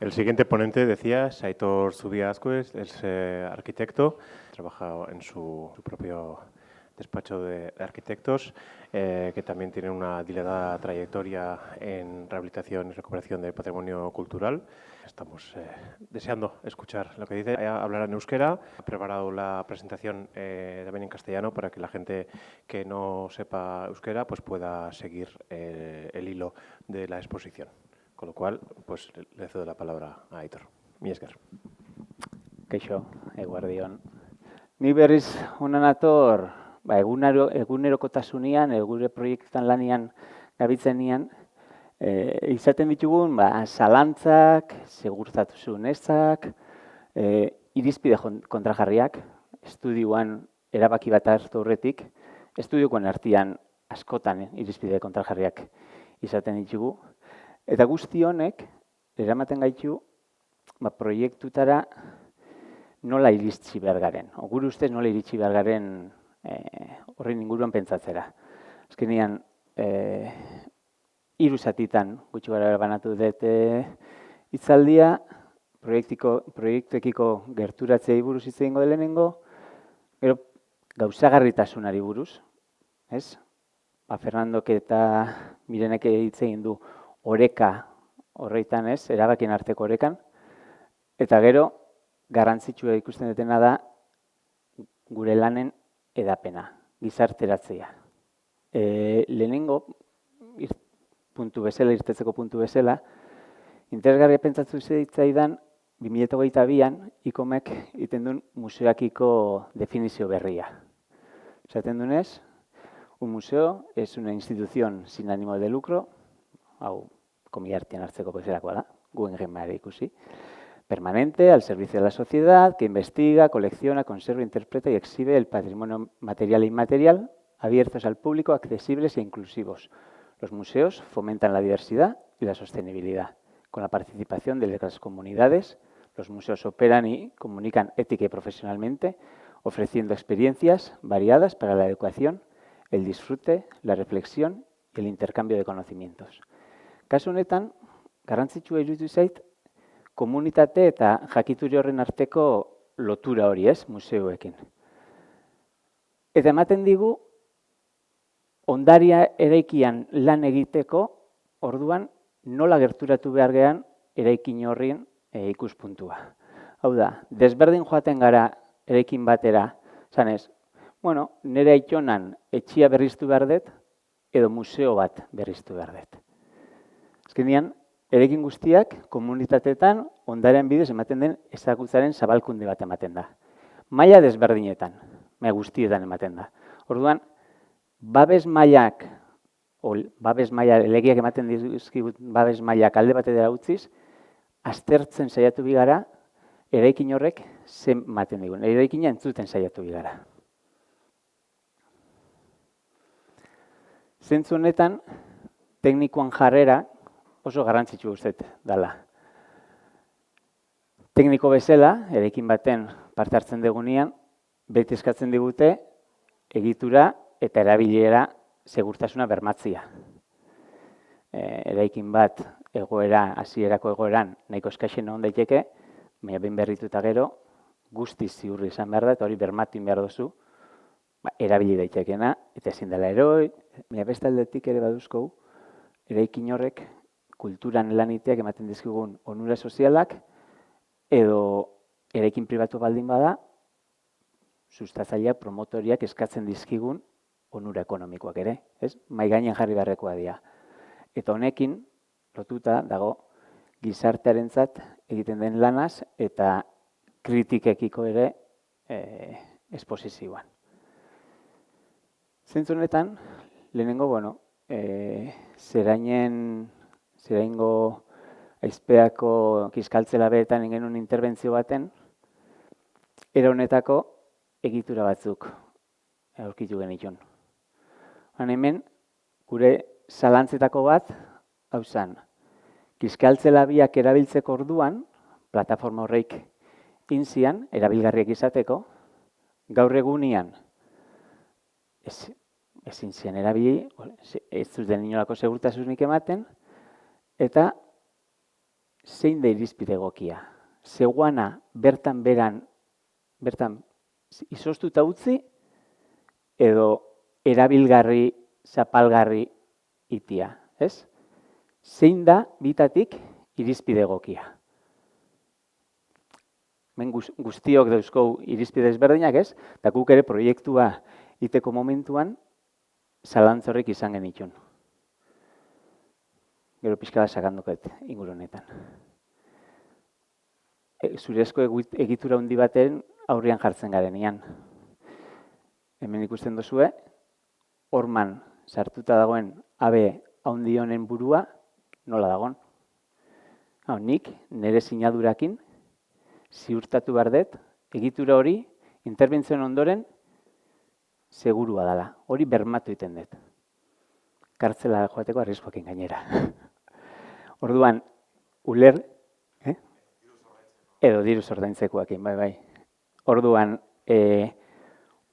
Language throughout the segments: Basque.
El siguiente ponente, decía, es Aitor Zubia Azkue, es arquitecto, trabaja en su propio despacho de arquitectos, que también tiene una dilatada trayectoria en rehabilitación y recuperación del patrimonio cultural. Estamos deseando escuchar lo que dice. Hablará en euskera. Ha preparado la presentación también en castellano para que la gente que no sepa euskera pues pueda seguir el hilo de la exposición. Con lo cual, pues le cedo la palabra a Aitor. Mi esker. Kaixo, eguerdion. Ni berriz hona nator, egunerokotasunean, gure proiektuetan lanian gabiltzenean, izaten ditugun zalantzak, segurtasun ezak, irizpide kontrajarriak, estudioan erabaki bat hartu aurretik, estudiokoen artean askotan irizpide kontrajarriak izaten ditugu, eta guzti honek eramaten gaitu proiektutara nola iritsi behar garen. Gure ustez nola iritsi behar garen horren inguruan pentsatzera. Azkenean, 3 zatitan gutxi gara banatu dut hitzaldia, proiektuekiko gerturatzei buruz hitz egingo lehenengo, gero gauzagarritasunari buruz, ez? Fernandok eta Mirenek hitz egin du oreka horreitan, ez? Erabakien arteko orekan. Eta gero, garrantzitsua ikusten dutena da gure lanen edapena, gizarteratzea. Lehenengo, irtetzeko puntu bezala, interesgarria pentsatu zitzaidan 2022an ICOMek egiten duen museoakiko definizio berria. Esaten dunez, un museo es una institución sin ánimo de lucro, hau komiartian hartzeko bezalakoa da, guen gemara ikusi, permanente, al servicio de la sociedad, que investiga, colecciona, conserva, interpreta y exhibe el patrimonio material e inmaterial, abiertos al público, accesibles e inclusivos. Los museos fomentan la diversidad y la sostenibilidad. Con la participación de las comunidades, los museos operan y comunican ética y profesionalmente, ofreciendo experiencias variadas para la educación, el disfrute, la reflexión y el intercambio de conocimientos. Kasu honetan, garrantzitsua iruditu zait, komunitate eta jakituri horren arteko lotura hori, ez, museoekin. Eta ematen digu, ondaria eraikian lan egiteko, orduan nola gerturatu behar gean eraikin horrien ikuspuntua. Hau da, desberdin joaten gara eraikin batera, zanez, nire aitonan etxia berriztu behar dut, edo museo bat berriztu behar dut. Azkenean, eraikin guztiak komunitateetan ondaren bidez ematen den ezagutzaren zabalkunde bat ematen da. Maila desberdinetan, guztietan ematen da. Orduan, babes mailak, elegiak ematen dizkigut babes mailak alde batera utziz, aztertzen saiatu bigara, eraikin horrek zen ematen digun. Eraikina entzuten saiatu bigara. Zentzu honetan, teknikoan jarrera oso garrantzitsu uste dela. Tekniko bezala, eraikin baten parte hartzen dugunean, beti eskatzen digute egitura eta erabilera segurtasuna bermatzia. Eraikin bat hasierako egoeran nahiko eskaixen egon daiteke, baina behin berrituta gero, guztiz ziurri izan behar da, eta hori bermatin behar duzu, erabili daitekeena, eta ezin dela eroi, baina beste aldetik ere baduzkou, eraikin horrek kulturan laniteak ematen dizkigun onura sozialak, edo eraikin pribatu baldin bada, sustatzaileak, promotoriak eskatzen dizkigun onura ekonomikoak ere, ez? Mahai gainean jarri beharrekoa dira. Eta honekin, lotuta dago gizartearentzat egiten den lanaz eta kritikekiko ere esposizioan. Zentzu honetan, lehenengo, zeraingo aizpeako kiskaltzela behetan ingenun interbentzio baten, era honetako egitura batzuk aurkitu genitun. Hemen, gure zalantzetako bat, hau zen, kiskaltzela biak erabiltzeko orduan, plataforma horreik inzian, erabilgarriak izateko, gaur egunian, ezin zian erabili, ez zuten inolako segurtasunik ematen, eta zein da irizpide egokia. Zegoana bertan izoztuta utzi, edo erabilgarri, zapalgarri itia, ez? Zein da bitatik irizpide egokia. Hemen guztiok dauzkou irizpide ezberdinak, ez? Eta guk ere proiektua iteko momentuan zalantzorrik izan genitun. Gero pixka bat sakanduket inguru honetan. Zurezko egitura handi baten aurrean jartzen garenean. Hemen ikusten duzue, horman sartuta dagoen abe handi honen burua nola dagon. Nik nire sinadurakin ziurtatu behar dut, egitura hori interbentzioen ondoren segurua dela. Hori bermatu egiten dut. Kartzela joateko arriskuekin gainera. Orduan, edo diru ordaintzekoekin, bai. Orduan,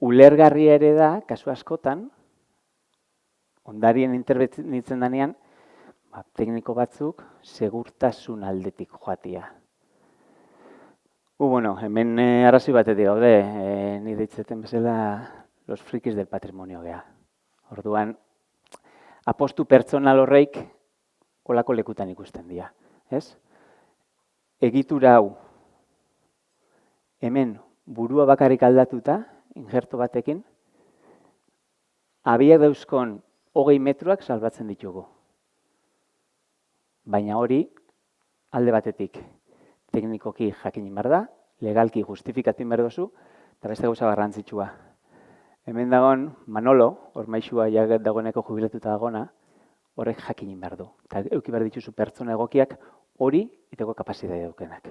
ulergarria ere da, kasu askotan, ondarien interbenitzen denean, tekniko batzuk segurtasun aldetik joatia. Hemen arrazoi batetik gaude, ni deitzeten bezala los frikis del patrimonio gea. Orduan, apostu pertsonal horreik kolako lekutan ikusten dira, ez? Egitura hau, hemen burua bakarrik aldatuta, injerto batekin, abiak dauzkon 20 metroak salbatzen ditugu. Baina hori, alde batetik, teknikoki jakin behar da, legalki justifikatu behar duzu, eta beste gauza garrantzitsua. Hemen dagoen Manolo, ormaixua dagoeneko jubilatuta dagona, horrek jakin behar du. Eta eduki behar dituzu pertsona egokiak hori iteko kapazitatea daukenak.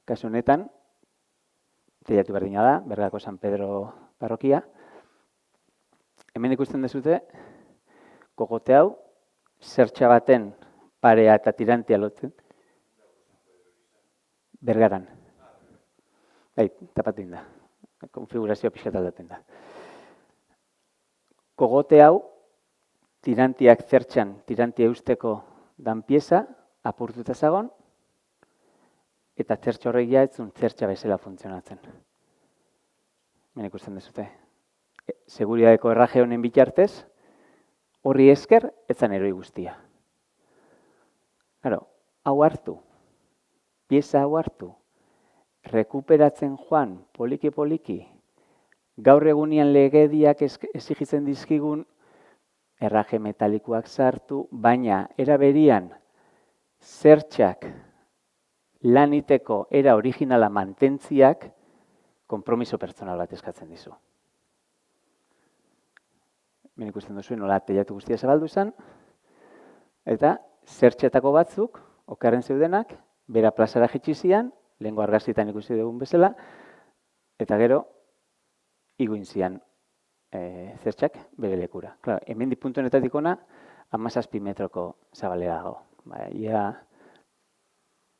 Kasu honetan, teilatu berdina da, Bergako San Pedro parrokia. Hemen ikusten dezute, kogote hau, zertxa baten parea eta tirantia lotzen. Bergaran. Tapatu inda. Konfigurazioa pixkat aldaten da. Kogote hau, tirantiak zertxan, tirantia eusteko dan pieza, apurtuta zagon, eta zertxa horrek jaetzun zertxa bezala funtzionatzen. Hemen ikusten dezute. Seguridadeko erraje honen bitartez, horri esker, etzan eroi guztia. Hau hartu, pieza hau hartu, rekuperatzen joan poliki-poliki, gaur egunian legediak exigitzen dizkigun erraje metalikoak sartu, baina era berian zertxak laniteko era originala mantentziak konpromiso pertsonal bat eskatzen dizu. Hemen ikusten duzu nola teilatu guztia zabaldu zen, eta zertxetako batzuk, okerren zeudenak, bera plazara jitxizian, lehengo argazkitan ikusi dugun bezala, eta gero, iguin zian zertxak bere lekura. Hemen di puntu honetatik ona, 17 metroko zabalera dago. Ia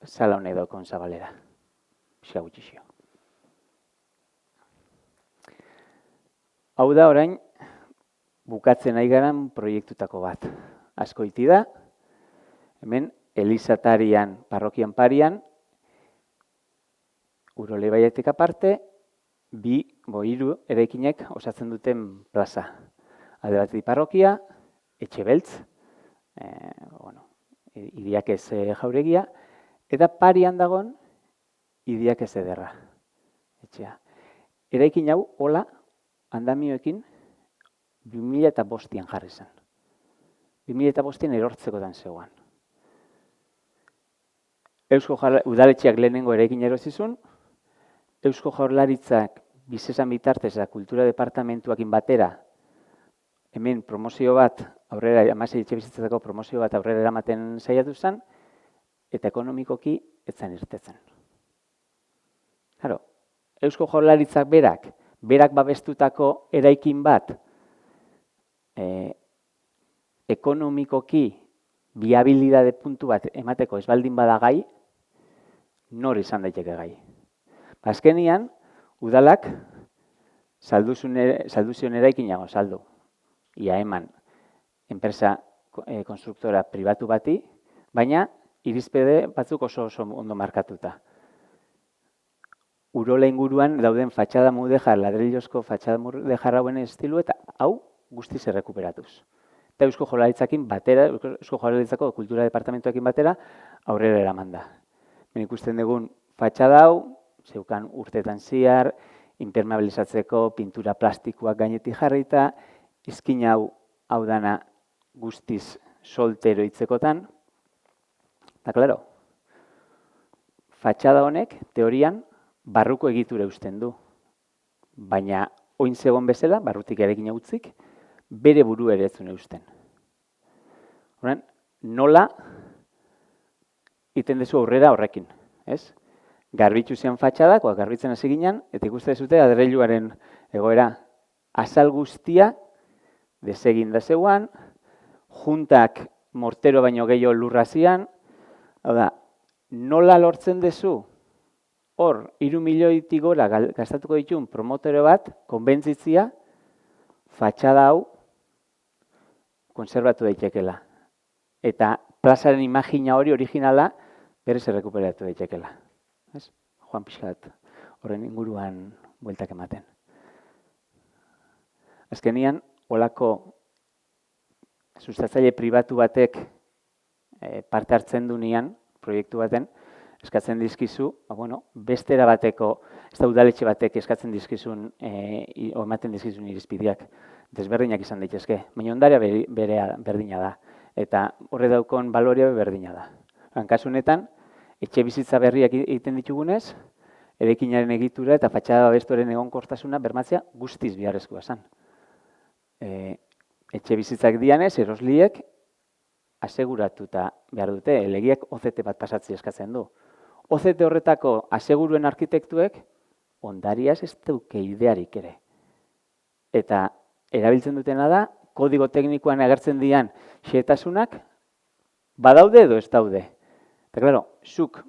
sala honek daukon zabalera. Pixka gutxixio. Hau da orain, bukatzen ari garan proiektutako bat. Asko iti da, hemen Elizatarian, parrokian parian, Urole baiatik aparte, 2 eraikinek osatzen duten plaza. Alde batetik parrokia, etxe beltz, Idiak ez jauregia, eta parian dagon Idiak ez ederra. Etxea. Eraikin hau, hola, andamioekin, 2005an jarri zen. 2005an erortzekotan zegoen. Eusko Udaletxeak lehenengo eraikin erosizun, Eusko Jaurlaritzak bizesan bitartez eta kultura departamentuakin batera, hemen promozio bat, aurrera, 16 etxe bizitzatako promozio bat aurrera eramaten saiatu zen, eta ekonomikoki ez zen irtetzen. Eusko Jaurlaritzak berak babestutako eraikin bat, ekonomikoki viabilidade puntu bat emateko ez baldin bada gai, nor izan daiteke gai. Azkenian, udalak saldu zion eraikinago saldu. Ia eman enpresa konstruktora pribatu bati, baina irizpide batzuk oso ondo markatuta. Urola inguruan dauden fatxada mudejar, ladrillozko fatxada mudejar hauen estilu eta hau guztiz errekuperatuz. Eta Eusko Jaurlaritzakin batera, Eusko Jaurlaritzako Kultura Departamentuakin batera aurrera eraman da. Ikusten dugun fatxada hau, zeukan urtetan ziar, impermeabilizatzeko pintura plastikoak gainetik jarrita, izkin hau dana guztiz soltero hitzekotan. Eta, klaro, fatxada honek, teorian, barruko egitura eusten du. Baina, oin zegoen bezala, barrutik erekin utzik, bere buru ere ez zuen eusten. Horren, nola iten dezu aurrera horrekin, ez? Garbitzu zian fatxadak, garbitzen hasi ginen, eta ikuste zute adreiluaren egoera azal guztia desegin da zeuan, juntak mortero baino gehiago lurra zian, hau da, nola lortzen dezu hor 3 milioitik gora gastatuko ditun promotore bat, konbentzitzia, fatxada hau konserbatu daitekela. Eta plazaren imagina hori originala berez errekuperatu daitekela. Joan pixkat horren inguruan bueltak ematen. Azkenian, holako sustatzaile pribatu batek parte hartzen du nian, proiektu baten, eskatzen dizkizu, bestera bateko, ez da udaletxe batek eskatzen dizkizun, ematen dizkizun irizpideak, desberdinak izan daitezke, baina ondarea berdina da, eta horre daukon balorea berdina da. Kasu honetan, etxe bizitza berriak egiten ditugunez, eraikinaren egitura eta fatxada babestuaren egonkortasuna bermatzea guztiz beharrezkoa zen. Etxe bizitzak dianez, erosliek aseguratuta behar dute, legeak OCT bat pasatzi eskatzen du. OCT horretako aseguruen arkitektuek ondariaz ez duke idearik ere. Eta erabiltzen dutena da, kodigo teknikoan agertzen dian xehetasunak badaude edo ez daude. Eta, klaro, zuk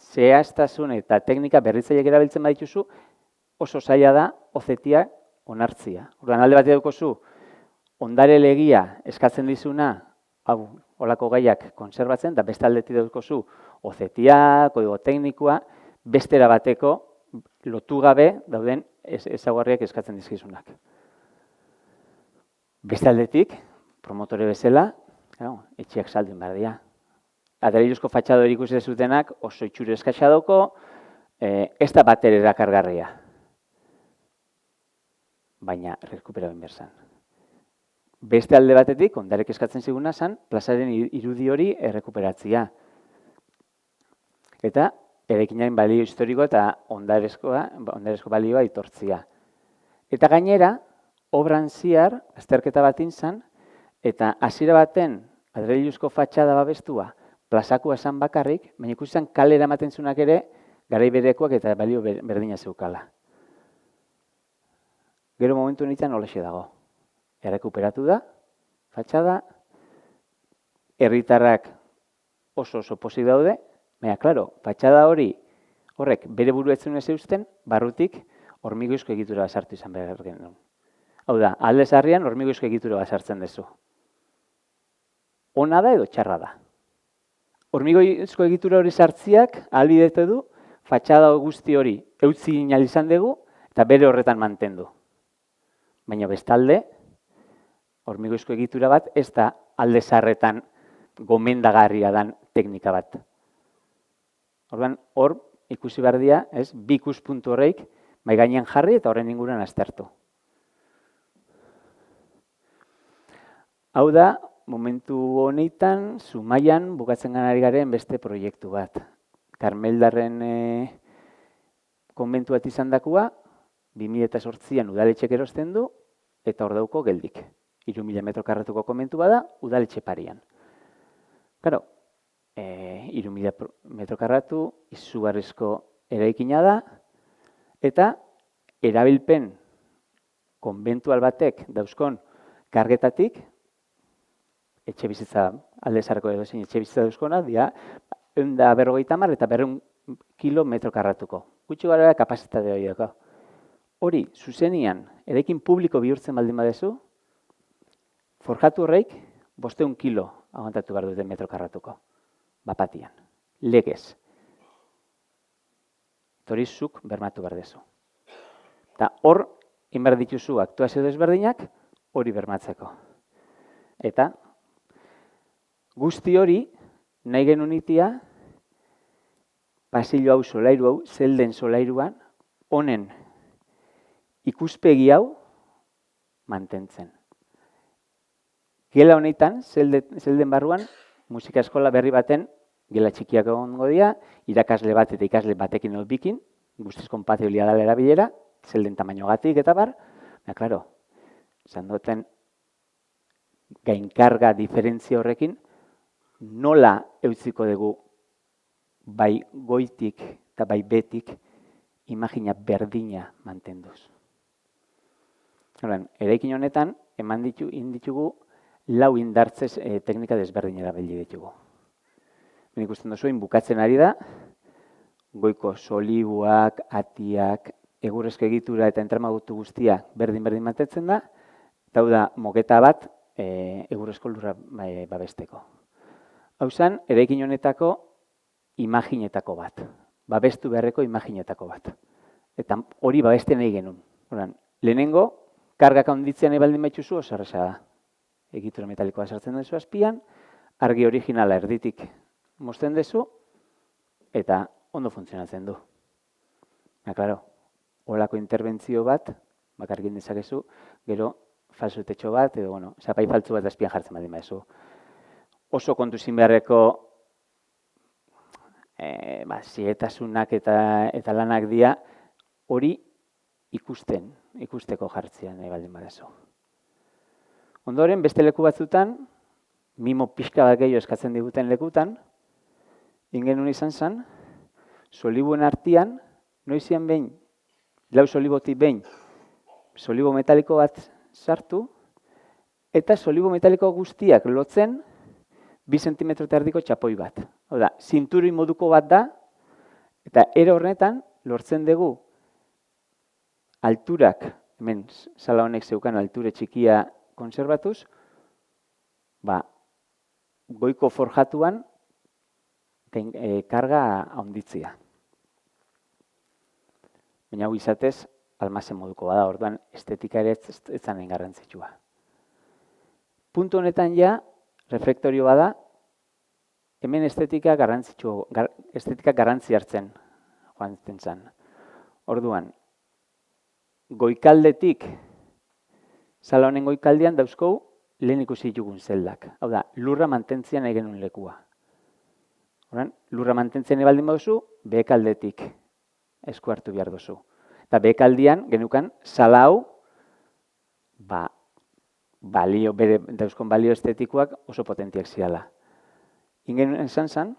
zehaztasun eta teknika berritzaileak erabiltzen badituzu, oso zaila da OCT-a onartzia. Orduan alde bat edukozu, ondare legia eskatzen dizuna, hau, olako gaiak konserbatzen, eta beste aldetik edukozu OCT-a, kodigo teknikoa, bestera bateko lotu gabe dauden ezaugarriak eskatzen dizkizunak. Beste aldetik, promotore bezala, etxeak salduen behar dira. Adreiluzko fatxado ikusi zutenak oso itxure eskaxa dauko, ez da batere erakargarria. Baina, rekuperaben berzan. Beste alde batetik, ondarek eskatzen ziguna zen, plazaren irudi hori errekuperatzia. Eta, eraikinaren balio historiko eta ondarezko balioa itortzia. Eta gainera, obran ziar, azterketa bat intzan, eta hasiera baten adreiluzko fatxada babestua, plazakua esan bakarrik, baina ikusten kalera ematen zunak ere, garai berekoak eta balio berdina zeukala. Gero momentu honetan holaxe dago. Errekuperatu da, fatxada, herritarrak oso pozik daude, baina, klaro, fatxada horrek bere buru etzun ez eusten, barrutik hormigoizko egitura sartu izan behar genuen. Hau da, alde zarrian hormigoizko egitura sartzen dezu. Ona da edo txarra da. Hormigoizko egitura hori sartziak ahalbidetu du, fatxada guzti hori eutzi ginal izan dugu eta bere horretan mantendu. Baina bestalde, hormigoizko egitura bat ez da alde zarretan gomendagarria dan teknika bat. Orduan, hor ikusi behar dira, bi ikuspuntu horreik mai gainean jarri eta horren inguruan aztertu. Hau da, momentu honetan, Zumaian bukatzen ganari garen beste proiektu bat. Karmeldarren konbentu bat izan dakua, 2008an udaletxek erosten du, eta hor dauko geldik. 3.000 metro karratuko konbentu bada, udaletxe parian. Claro, 3.000 metro karratu, izugarrizko eraikina da, eta erabilpen konbentual batek dauzkon kargetatik, etxe bizitza alde zarko edo zein etxe bizitza dauzkona, dira, 150 eta 200 kilometro karratuko. Gutxi gara kapasitate hori dago. Hori, zuzenian, eraikin publiko bihurtzen baldin badezu, forjatu horreik 500 kilo aguantatu behar dute metro karratuko. bapatian, legez. Hori zuk bermatu behar dezu. Eta hor, inbar dituzu aktuazio desberdinak, hori bermatzeko. Eta guzti hori, nahi genuen itia, pasillo hau, solairu hau, zelden solairuan, honen ikuspegi hau mantentzen. Gela honetan, zelden barruan, musika eskola berri baten gela txikiak egongo dira, irakasle bat eta ikasle batekin edo bikin, guztiz kompatibilia dela erabilera, zelden tamainogatik eta bar, baina, klaro, esan duten gainkarga diferentzia horrekin, nola eutziko dugu bai goitik eta bai betik imagina berdina mantenduz. Eraikin honetan, eman ditugu lau indartzez teknika desberdin erabili ditugu. Ben ikusten duzuen, bukatzen ari da, goiko solibuak, atiak, egurrezko egitura eta entramagutu guztia berdin mantentzen da, eta hau da moketa bat egurrezko lurra babesteko. Hau zen, eraikin honetako imaginetako bat, babestu beharreko imaginetako bat. Eta hori babesten nahi genuen. Lehenengo, kargak handitzen nahi baldin baituzu, oso erraza da. Egitura metalikoa sartzen duzu azpian, argi originala erditik mozten duzu, eta ondo funtzionatzen du. Klaro, holako interbentzio bat, bakargin dezakezu, gero falsutetxo bat, edo, zapai faltzu bat azpian jartzen baldin baduzu. Oso kontu zin beharreko zietasunak eta lanak dira, hori ikusteko jartzean nahi baldin baduzu. Ondoren, beste leku batzutan, mimo pixka bat gehiago eskatzen diguten lekutan, ingenun izan zen, solibuen artean, noizian behin, lau solibotik behin, solibo metaliko bat sartu, eta solibo metaliko guztiak lotzen 2 zentimetro eta erdiko txapoi bat. Hau da, zinturi moduko bat da, eta era horretan lortzen dugu alturak, hemen sala honek zeukan alture txikia konserbatuz, goiko forjatuan karga handitzea. Baina hau izatez, almazen moduko bada, orduan estetika ere ez zanen garrantzitsua. Puntu honetan ja, reflektorio bada, hemen estetika garrantzi hartzen joan zen. Orduan, goikaldetik, sala honen goikaldean dauzkou lehen ikusi ditugun zeldak. Hau da, lurra mantentzian nahi genuen lekua. Lurra mantentzian nahi baldin baduzu, behekaldetik esku hartu behar duzu. Eta behekaldian genukan sala hau, bere dauzkon balio estetikoak oso potentiak zirala. Ingen esan zen,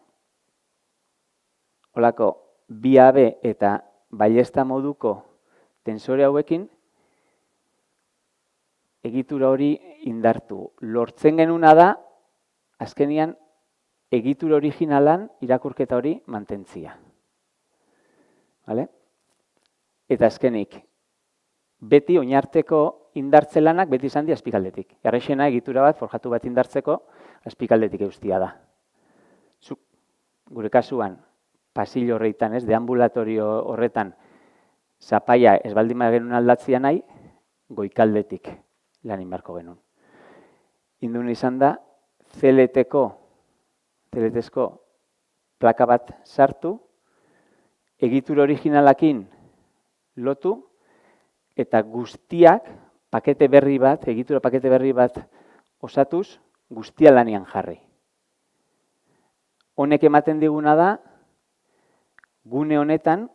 holako bi AB eta ballesta moduko tensore hauekin, egitura hori indartu. Lortzen genuna da, azkenian, egitura originalan irakurketa hori mantentzia. Eta azkenik, beti oinarteko indartzelanak beti izan di azpikaldetik. Errexena egitura bat, forjatu bat indartzeko, azpikaldetik eustia da. Zuk, gure kasuan, pasillo horretan, deambulatorio horretan, zapaia ez baldin genuen aldatzia nahi, goikaldetik lan inbarko genuen. Indun izan da, CLT-ezko plaka bat sartu, egitura originalakin lotu, eta guztiak pakete berri bat, egitura pakete berri bat osatuz, guztia lanian jarri. Honek ematen diguna da, gune honetan,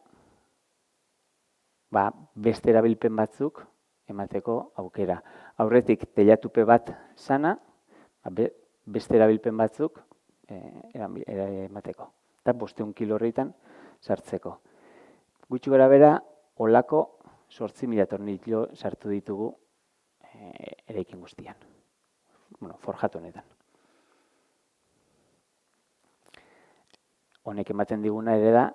beste erabilpen batzuk emateko aukera. Aurretik teilatupe bat sana, beste erabilpen batzuk emateko. Eta 500 kilo horretan sartzeko. Gutxi gara bera, holako 8.000 tornillo sartu ditugu eraikin guztian. Forjatu honetan. Honek ematen diguna ere da,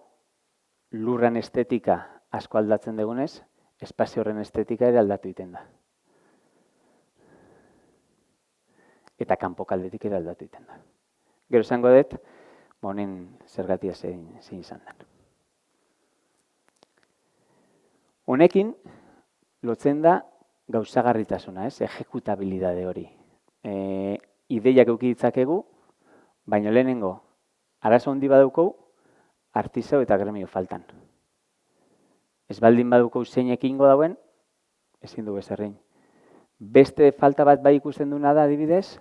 lurran estetika asko aldatzen dugunez, espazio horren estetika ere aldatu egiten da. Eta kanpokaldetik ere aldatu egiten da. Gero esango dut, honen zergatia zein izan den. Honekin lotzen da gauzagarritasuna, ejekutabilidade hori. Ideiak eduki ditzakegu, baina lehenengo arazo handi badaukou artisau eta gremio faltan. Ez baldin badaukou zein ekingo dauen, ezin dugu ezerrein. Beste falta bat bai ikusten duna da, adibidez,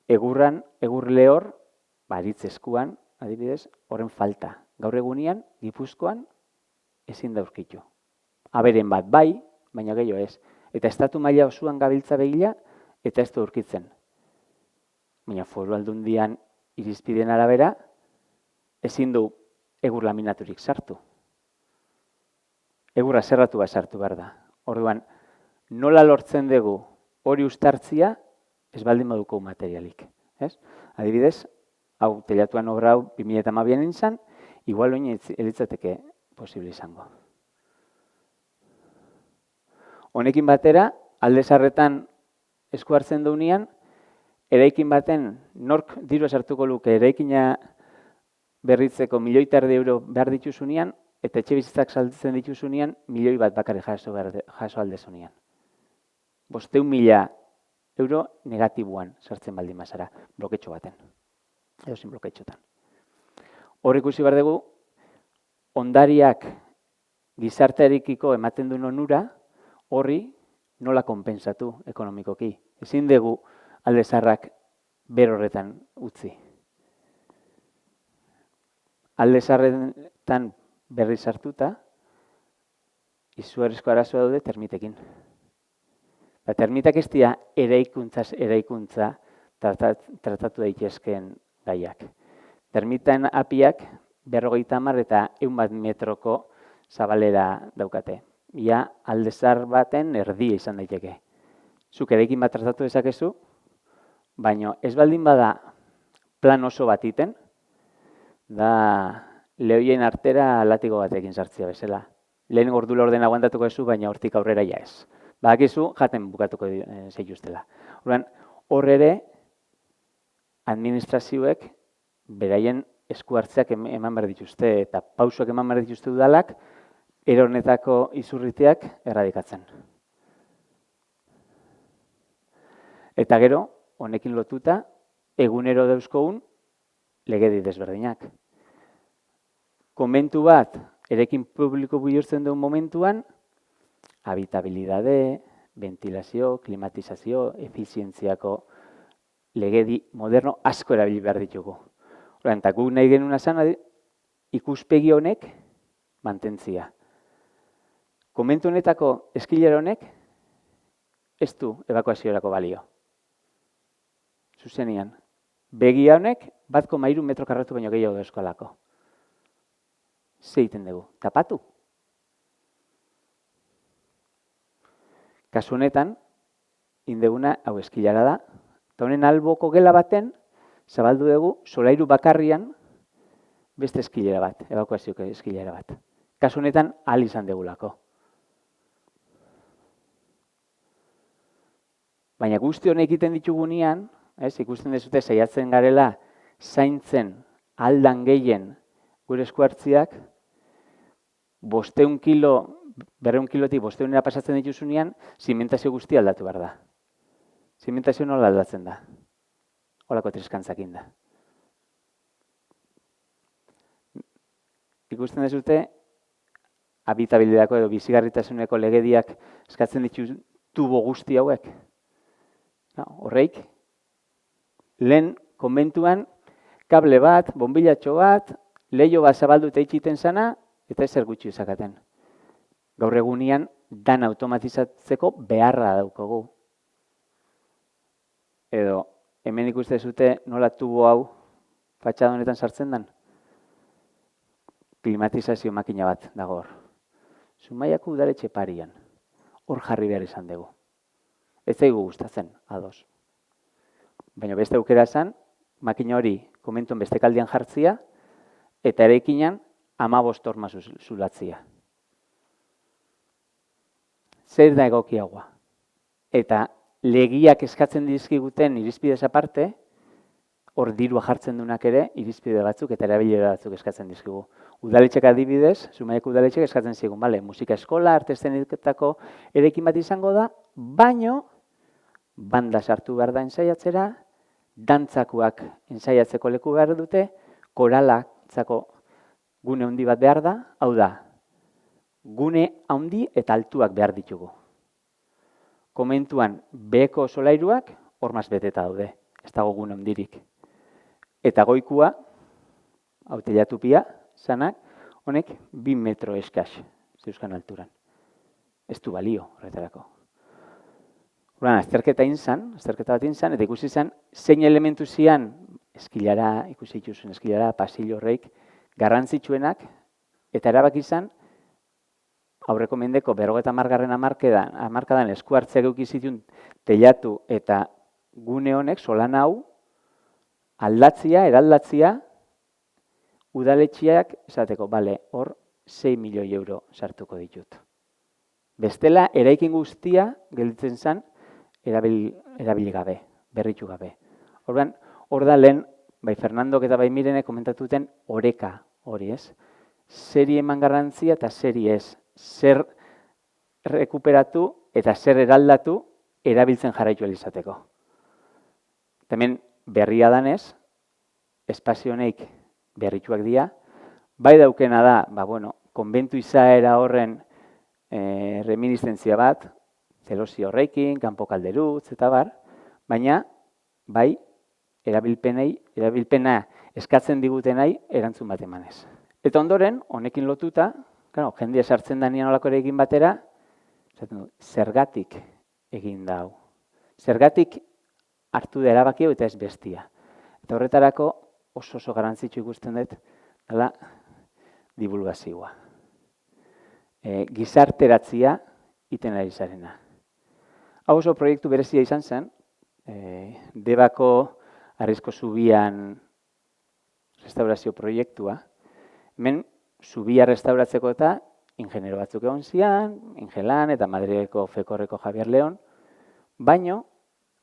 egur lehor, baritz eskuan, adibidez, horren falta. Gaur egunian, Gipuzkoan, ezin da aurkitu. Aberen bat bai, baina gehiago ez. Eta estatu maila osoan gabiltza behila, eta ez du aurkitzen. Baina Foru Aldundian irizpideen arabera, ezin du egur laminaturik sartu. Egurra zerratu bat sartu behar da. Orduan, nola lortzen dugu hori uztartzia, ez baldin baduko materialik. Adibidez, hau telatuan obra hau 2012an izan, igual oin elitzateke posible izango. Honekin batera, alde zarretan esku hartzen duenean, eraikin baten nork diru sartuko luke eraikina berritzeko €1.000.000 behar dituzunean, eta etxe bizitzak saltzen dituzunean, €1.000.000 bakarrik jaso aldezunean. €500.000 negatiboan sartzen baldin bazara, bloketxo baten. Edo zin bloketxotan. Hor ikusi behar dugu, ondariak gizartearikiko ematen duen onura, horri nola konpentsatu ekonomikoki. Ezin dugu alde zaharrak berorretan utzi. Alde zaharretan berri sartuta, izugarrizko arazoa daude termitekin. Termitak ez dira eraikuntza tratatu daitezkeen gaiak. Termiten apiak 50 eta 100 metroko zabalera daukate. Ia alde zahar baten erdia izan daiteke. Zuk eraikin bat tratatu dezakezu, baina ez baldin bada plan oso bat iten, da lehoien artera latigo batekin sartzea bezala. Lehen ordu laurden aguantatuko ezu, baina hortik aurrera ja ez. Badakizu, jaten bukatuko zeituztela. Hor ere, administrazioek beraien esku hartzeak eman behar dituzte eta pausuak eman behar dituzte udalak, eronetako izurriteak erradikatzen. Eta gero, honekin lotuta, egunero dauzkogun legedi desberdinak. Komentu bat, erekin publiko bihurtzen duen momentuan, habitabilidade, ventilazio, klimatizazio, efizientziako legedi moderno asko erabili behar ditugu. Eta guk nahi genuna zen, ikuspegi honek mantentzia. Komentu honetako eskilera honek ez du ebakuaziorako balio. Zuzenian, begia honek 1,3 metro karratu baino gehiago dauzkalako. Ze egiten dugu? Tapatu. Kasu honetan, indeguna hau eskilara da, eta honen alboko gela baten, zabaldu dugu solairu bakarrian beste eskilera bat, ebakuazioko eskilera bat. Kasu honetan, ahal izan degulako. Baina guzti honek egiten ditugunean, ikusten dezute saiatzen garela zaintzen aldan gehien gure esku hartziak, 500 kilo, 200 kilotik 500 pasatzen dituzunean, zimentazio guztia aldatu behar da. Zimentazio nola aldatzen da? Holako triskantzakin da. Ikusten dezute, habitabilidadeko edo bizigarritasuneko legediak eskatzen ditu tubo guzti hauek. Horreik, lehen konbentuan, kable bat, bonbilatxo bat, leiho bat zabaldu eta itxiten zana, eta ezer gutxi izakaten. Gaur egunean, dan automatizatzeko beharra daukagu. Edo, hemen ikuste zute nola tubo hau fatxada honetan sartzen den? Klimatizazio makina bat dago hor. Zumaiako udaletxe parian. Hor jarri behar izan dugu. Ez zaigu gustatzen, ados. Baina beste aukera zen, makina hori komentuen beste kaldian jartzia, eta eraikinan 15 horma zulatzia. Zer da egokiagoa? Eta legiak eskatzen dizkiguten irizpidez aparte, hor dirua jartzen dunak ere, irizpide batzuk eta erabilera batzuk eskatzen dizkigu. Udaletxek adibidez, Zumaiako udaletxek eskatzen zigun, musika eskola, arte eszenetako erekin bat izango da, baino banda sartu behar da ensaiatzera, dantzakoak ensaiatzeko leku behar dute, koralatzako gune handi bat behar da, hau da, gune handi eta altuak behar ditugu. Komentuan beheko solairuak hormaz beteta daude, ez dago gune handirik. Eta goikua, hau teilatupia, zanak, honek 2 metro eskas zeuzkan alturan. Ez du balio horretarako. Azterketa bat inzan, eta ikusi zen, zein elementu zian, eskilara, ikusi ituzun eskilara, pasillo horreik, garrantzitsuenak, eta erabaki izan, aurreko mendeko 50. hamarkadan esku hartzea geuki zituen teilatu eta gune honek, solan hau, aldatzia, eraldatzia, udaletxeak esateko, hor 6 milioi euro sartuko ditut. Bestela, eraikin guztia gelditzen zen, erabili gabe, berritu gabe. Orduan, hor da lehen, bai Fernandok eta bai Mirenek komentatuten oreka hori ez. Zeri eman garrantzia eta zeri ez. Zer rekuperatu eta zer eraldatu erabiltzen jarraitu izateko. Hemen berria danez, espazio honeik berrituak dira, bai daukena da, konbentu izaera horren reminiszentzia bat, zelosi horreikin, kanpo kalderutz eta bar, baina bai erabilpena eskatzen digutenai erantzun bat emanez. Eta ondoren, honekin lotuta, jendia sartzen da nian olako erekin batera, zergatik egin da hau. Zergatik hartu da erabaki hau eta ez bestia. Eta horretarako oso garrantzitsu ikusten dut, dela divulgazioa. Gizarteratzia iten ari zarena. Hau oso proiektu berezia izan zen, Debako Harrizko Zubian restaurazio proiektua. Hemen, zubia restauratzeko eta ingeniero batzuk egon zian, Ingelan eta Madrileko Fekorreko Javier Leon, baino,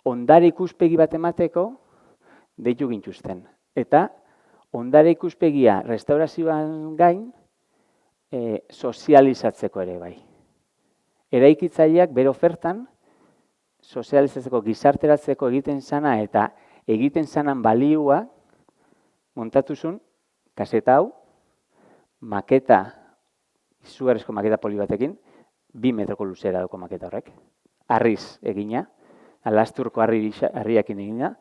ondare ikuspegi bat emateko deitu gintuzten. Eta ondare ikuspegia restaurazioan gain sozializatzeko ere bai. Eraikitzaileak bere ofertan sozializatzeko, gizarteratzeko egiten zana eta egiten zanan balioa montatuzun kaseta hau, maketa, izugarrizko maketa poli batekin, 2 metroko luzera dauko maketa horrek. Harriz egina, Lasturko harriakin egina,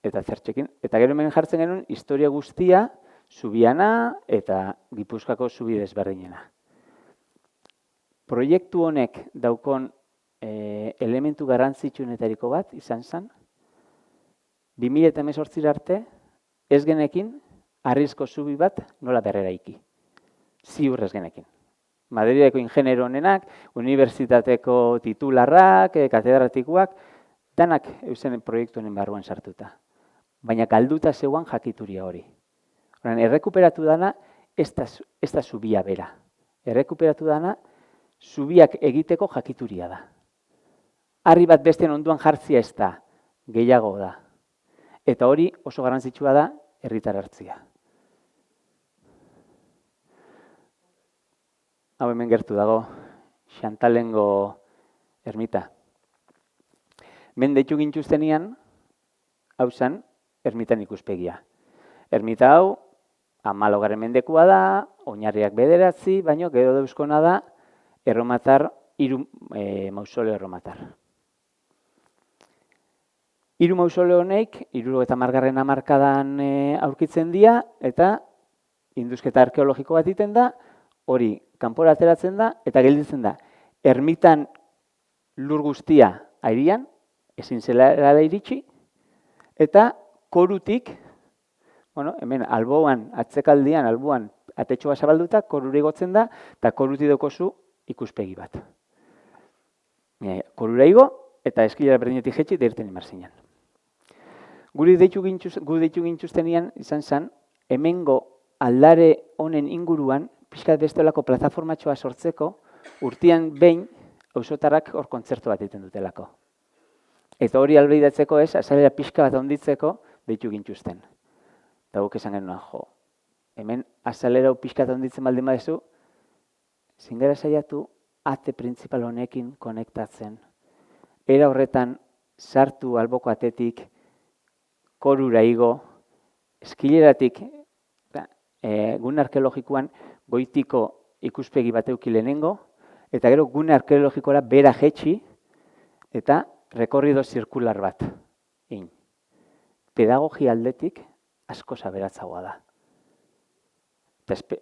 eta zertxekin. Eta gero hemen jartzen genuen historia guztia, Zubiana eta Gipuzkoako zubi desberdinena. Proiektu honek daukon elementu garrantzitsuenetariko bat izan zen, 2018 arte ez genekin Harrizko zubi bat nola berreraiki. Ziur ez genekin. Madrileko ingeniero honenak, unibertsitateko titularrak, katedratikoak, danak eusen proiektu honen barruan sartuta. Baina galduta zeuan jakituria hori. Errekuperatu dana ez da zubia bera. Errekuperatu dana zubiak egiteko jakituria da. Harri bat bestean onduan jartzia ez da, gehiago da. Eta hori oso garrantzitsua da herritar hartzia. Hau hemen gertu dago, Xantalengo ermita. Men deitu gintuztenian, hau zen, ermitan ikuspegia. Ermita hau, 14. mendekua da, oinarriak 9, baino gero dauzkona da, erromatar, 3 mausoleo erromatar. 3 mausoleo honeik, 70. hamarkadan aurkitzen dira, eta induzketa arkeologiko bat iten da, hori kanpora ateratzen da, eta gelditzen da. Ermitan lur guztia airian, ezin zela iritsi, eta korutik, hemen alboan, atzekaldian, alboan, atetxoa zabalduta, korura igotzen da, eta koruti daukozu ikuspegi bat. Korura igo, eta eskilara berdinetik jetxi, eta irten imarzinen. Guri deitu gintuztenian izan zen, hemengo aldare honen inguruan, pixkat bestelako plataformatxoa sortzeko, urtean behin, auzotarrak kontzertu bat egiten dutelako. Eta hori albeidatzeko ez, azalera pixka bat onditzeko, deitu gintuzten. Eta guk esan genuen, jo, hemen azalerau pixkat handitzen baldin badezu, zingara saiatu ate printzipal honekin konektatzen. Era horretan sartu alboko atetik, korura igo, eskileratik, gune arkeologikoan goitiko ikuspegi bat euki lehenengo, eta gero gune arkeologikora bera jetxi, eta rekorrido zirkular bat. Pedagogia aldetik asko aberatsagoa da.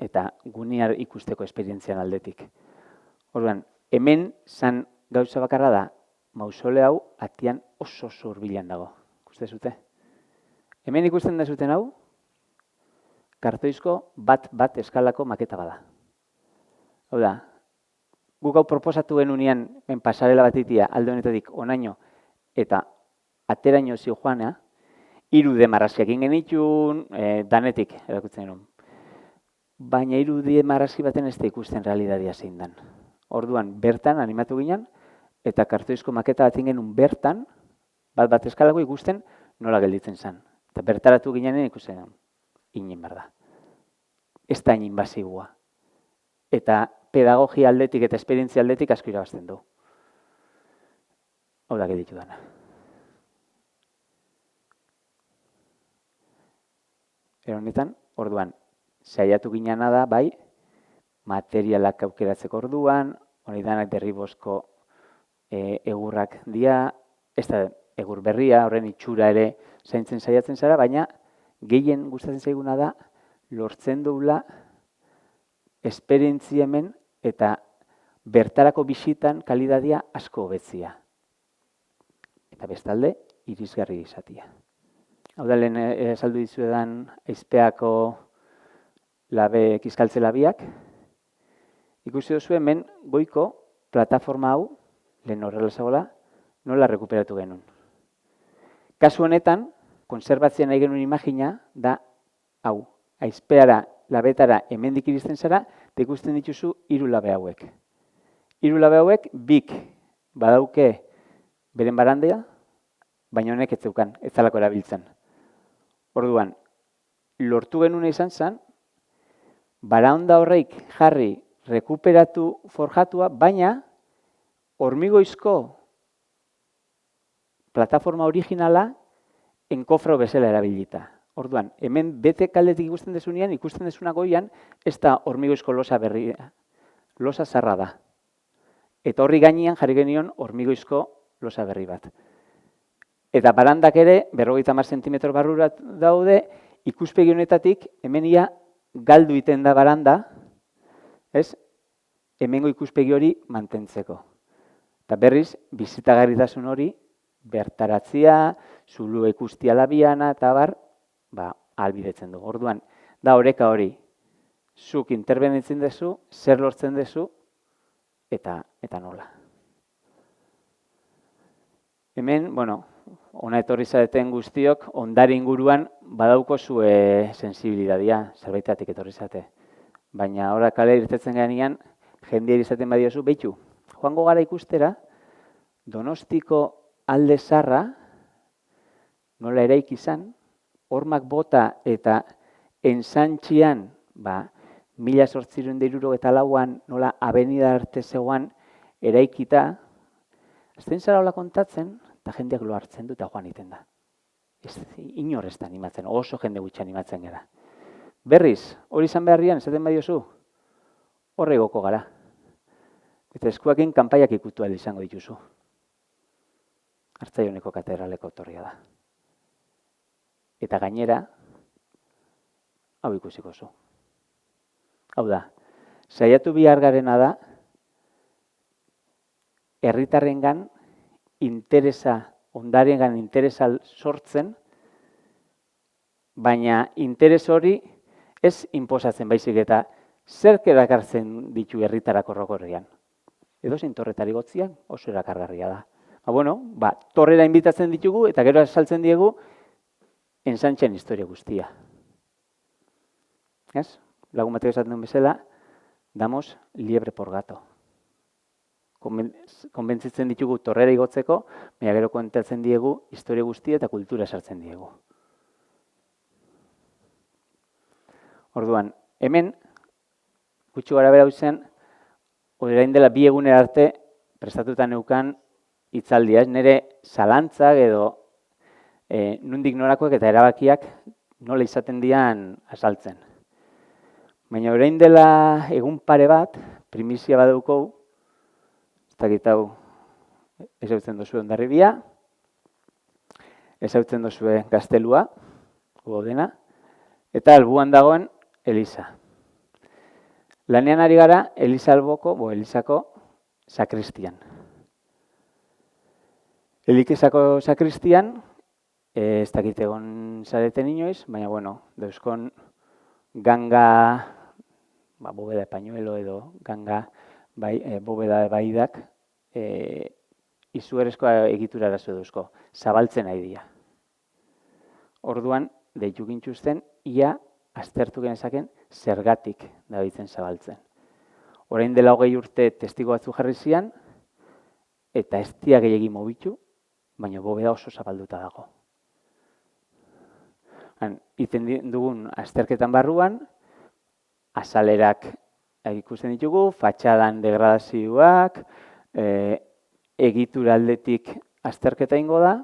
Eta gunear ikusteko esperientzian aldetik. Orduan, hemen zan gauza bakarra da, mausole hau atian oso hurbilan dago. Ikuste zute? Hemen ikusten da zuten hau, kartoizko bat eskalako maketa bada. Hau da, guk hau proposatu genunean pasarela bat itia alde honetatik onaino eta ateraino zio joanea, 3D marrazkiak genitun, danetik erakutzen genuen. Baina 3D marrazki baten ez da ikusten realitatea zein dan. Orduan, bertan animatu ginen, eta kartoizko maketa bat genuen bertan, bat eskalako ikusten nola gelditzen zen. Eta bertaratu ginen ikusten genuen, inen behar da. Ez da inen basigua. Eta pedagogia aldetik eta esperientzia aldetik asko irabazten du. Hau da gelditu dana. Honetan, orduan, saiatu ginena da, bai, materialak aukeratzeko orduan, hori danak derribozko egurrak dira, ez da egur berria, horren itxura ere zaintzen saiatzen zara, baina gehien gustatzen zaiguna da, lortzen dugula esperientzia hemen eta bertarako bisitan kalidadia asko hobetzia. Eta bestalde, irisgarri izatia. Hau da, lehen esaldu dizuedan aizpeako labe kiskaltze labiak. Ikusi duzu hemen goiko plataforma hau, lehen horrela zagoela, nola rekuperatu genuen. Kasu honetan, konserbatzea nahi genuen imagina da hau. Aizpeara, labetara hemendik iristen zara, eta ikusten dituzu 3 labe hauek. 3 labe hauek, bik badauke beren barandea, baina honek ez zeukan, ez zalako erabiltzen. Orduan, lortu genuen izan zen, baranda horreik jarri rekuperatu forjatua, baina hormigoizko plataforma originala enkofro bezala erabilita. Orduan, hemen bete kaldetik ikusten desunean, ikusten desuna goian, ez da hormigoizko losa berria, losa zarra da. Eta horri gainean jarri genion hormigoizko losa berri bat. Eta barandak ere, 50 zentimetro barrura daude, ikuspegi honetatik, hemen ia galdu iten da baranda, ez? Hemengo ikuspegi hori mantentzeko. Eta berriz, bizitagarritasun hori, bertaratzia, zulu ikustia labiana, eta bar, ahalbidetzen du. Orduan, da oreka hori, zuk interbenitzen dezu, zer lortzen dezu, eta nola. Hemen, ona etorri zareten guztiok, ondare inguruan badauko zue sensibilidadia, zerbaitatik etorri zate. Baina ora kale irtetzen ganean, jendeari izaten badiozu, behitu, joango gara ikustera, Donostiko alde zarra, nola eraiki izan, hormak bota eta ensantxian, 1874an nola abenida arte zegoan eraikita, azten zara hola kontatzen, eta jendeak lo hartzen du eta joan iten da. Inor ez da animatzen, oso jende gutxi animatzen gara. Berriz, hori izan beharrian, esaten badiozu, horre goko gara. Eta eskuakin kanpaiak ikutu ahal izango dituzu. Artzaioneko katedraleko torria da. Eta gainera, hau ikusiko zu. Hau da, saiatu bihar garena da, herritarrengan interesa, ondarengan interesa sortzen, baina interes hori ez inposatzen baizik eta zerk erakartzen ditu herritarak orokorrean. Edozein torretari gotzian oso erakargarria da. Torrera inbitatzen ditugu eta gero saltzen diegu ensantxen historia guztia. Ez? Lagun batek esaten duen bezala, damos liebre por gato. Konbentzitzen ditugu torrera igotzeko, baina gero kontatzen diegu historia guztia eta kultura sartzen diegu. Orduan, hemen, gutxi gara bera zen, orain dela 2 egunera arte prestatuta neukan hitzaldia, nire zalantzak edo nondik norakoak eta erabakiak nola izaten dian azaltzen. Baina orain dela egun pare bat, primizia badaukou, ez dakit hau ezautzen duzue Hondarribia, ezautzen duzue Gaztelua, dena, eta albuan dagoen Eliza. Lanean ari gara Elizako sakristian. Elizako sakristian, ez dakit egon zareten inoiz, baina dauzkon ganga, bobeda pañuelo edo ganga bobeda baidak, izugarrizko egitura arazo duzko, zabaltzen ari dira. Orduan, deitu gintuzten, ia aztertu genezaken zergatik dabitzen zabaltzen. Orain dela 20 urte testigo batzu jarri zian, eta ez dia gehiagi mobitu, baina bobeda oso zabalduta dago. Iten dugun azterketan barruan, azalerak ikusten ditugu, fatxadan degradazioak, egitura aldetik azterketa ingo da,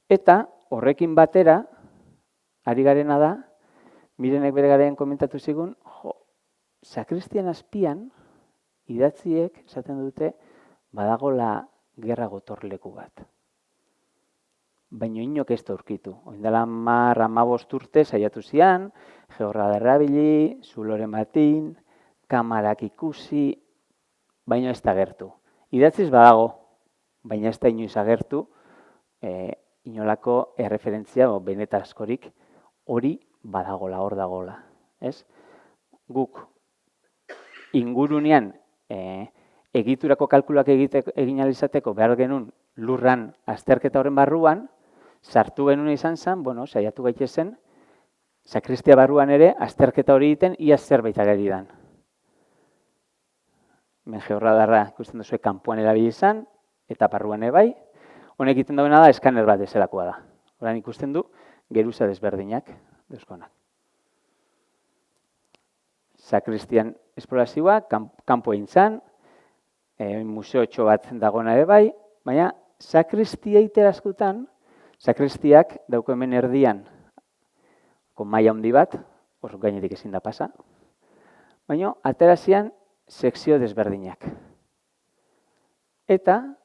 eta horrekin batera, ari garena da, Mirenek bere garen komentatu zigun, sakristian azpian, idatziek esaten dute, badagola gerra gotorleku bat. Baina inok ez da aurkitu. Oindala 10-15 urte saiatu zian, georradar erabili, zulore matin, kamarak ikusi, baina ez da agertu. Idatziz badago, baina ez da inoiz agertu, inolako erreferentzia, benetazkorik, hori badagola, hor dagola. Guk ingurunean egiturako kalkuluak egin alizateko behar genuen lurran azterketa horren barruan, sartu genuen izan zen, saiatu gaitezen, sakristia barruan ere azterketa hori egiten ia zerbait ageri dan. Men georradarra ikusten duzu kanpoan erabili izan, eta barruan bai, honek egiten duena da eskaner bat ezelakoa da. Orain ikusten du geruza desberdinak deuskonak. Sakristian esplorazioa, kanpo egin zen, museotxo bat dagoena ere bai, baina sakristia iterazkutan, sakristiak dauko hemen erdian, maila handi bat, hor gainetik ezin da pasa, baina aterazian sekzio desberdinak. Eta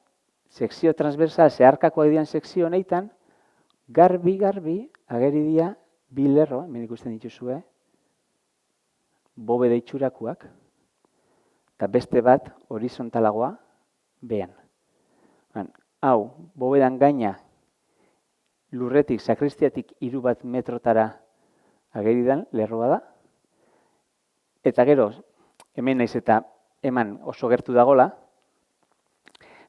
sekzio transversal zeharkakoak dian sekzio honetan, garbi ageri dira 2 lerro, hemen ikusten dituzue, bobeda itxurakoak, eta beste bat horizontalagoa behan. Hau, bobedan gaina lurretik, sakristiatik 3 metrotara ageri den lerroa da, eta gero, hemen naiz eta eman oso gertu dagola,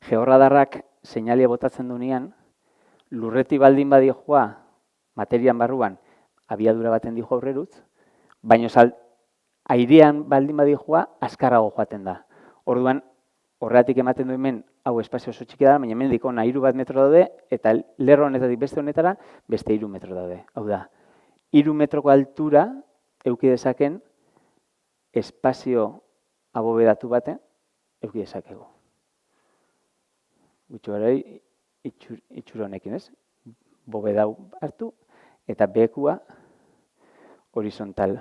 georradarrak seinalia botatzen duenean, lurretik baldin badi joa, materian barruan, abiadura baten di aurrerutz, baina airean baldin badi joa, azkarrago joaten da. Orduan, horregatik ematen du hemen, hau espazio oso txiki da, baina hemen diko 3 metro daude, eta lerro honetatik beste honetara, beste 3 metro daude. Hau da, 3 metroko altura euki dezaken espazio abobedatu baten euki dezakegu. Gutxo gara itxura honekin, ez? Bobedau hartu eta bekua horizontal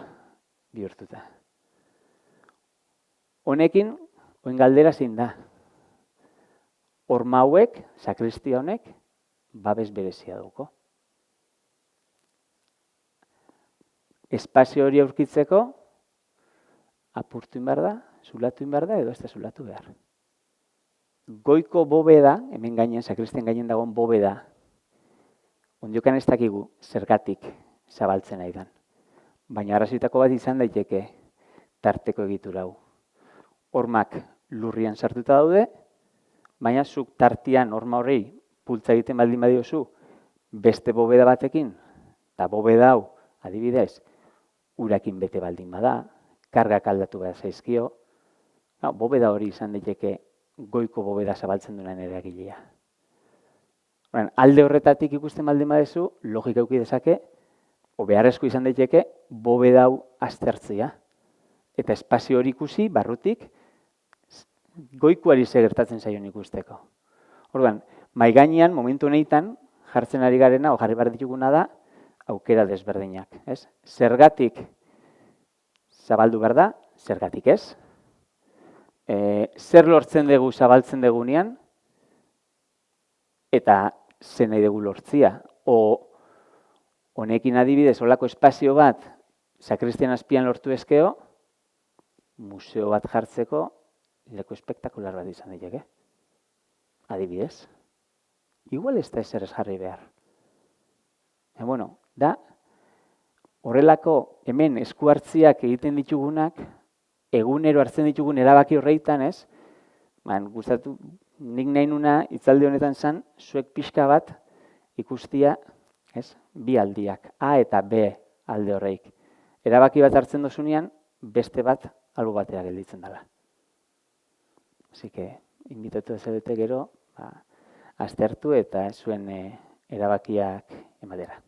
bihurtuta. Honekin, oin galdera zein da. Horma hauek, sakristia honek, babes berezia duko. Espazio hori aurkitzeko, apurtu behar da, zulatu behar da, edo ez da zulatu behar. Goiko bobeda, hemen gainen, sakristien gainen dagoen bobeda, ondiokan ez dakigu zergatik zabaltzen nahi dan. Baina arrazoitako bat izan daiteke tarteko egitura hau. Hormak lurrian sartuta daude, baina zuk tartian horma horrei pultza egiten baldin badiozu beste bobeda batekin, eta bobeda hau, adibidez, urakin bete baldin bada, kargak aldatu behar zaizkio, bobeda hori izan daiteke goiko bobeda zabaltzen duen eragilea. Alde horretatik ikusten baldin badezu, logika eduki dezake, beharrezko izan daiteke, bobeda hau aztertzea. Eta espazio hori ikusi, barrutik, goikuari ze gertatzen zaion ikusteko. Orduan, mahai gainean, momentu honetan, jartzen ari garena, o jarri behar dituguna da, aukera desberdinak. Ez? Zergatik zabaldu behar da, zergatik ez. Zer lortzen dugu zabaltzen dugunean, eta zer nahi dugu lortzia. Honekin adibidez, olako espazio bat, sakristian azpian lortu ezkeo, museo bat jartzeko, leku espektakular bat izan daiteke. Adibidez. Igual ez da ezer ez jarri behar. Da, horrelako hemen esku hartziak egiten ditugunak, egunero hartzen ditugun erabaki horreitan, ez? Gustatu, nik nahi nuna hitzaldi honetan zen, zuek pixka bat ikustia, ez? Bi aldiak, A eta B alde horreik. Erabaki bat hartzen dozunean, beste bat albo batera gelditzen dela. Así que, invitatu ezabete gero, aztertu eta zuen erabakiak ematera.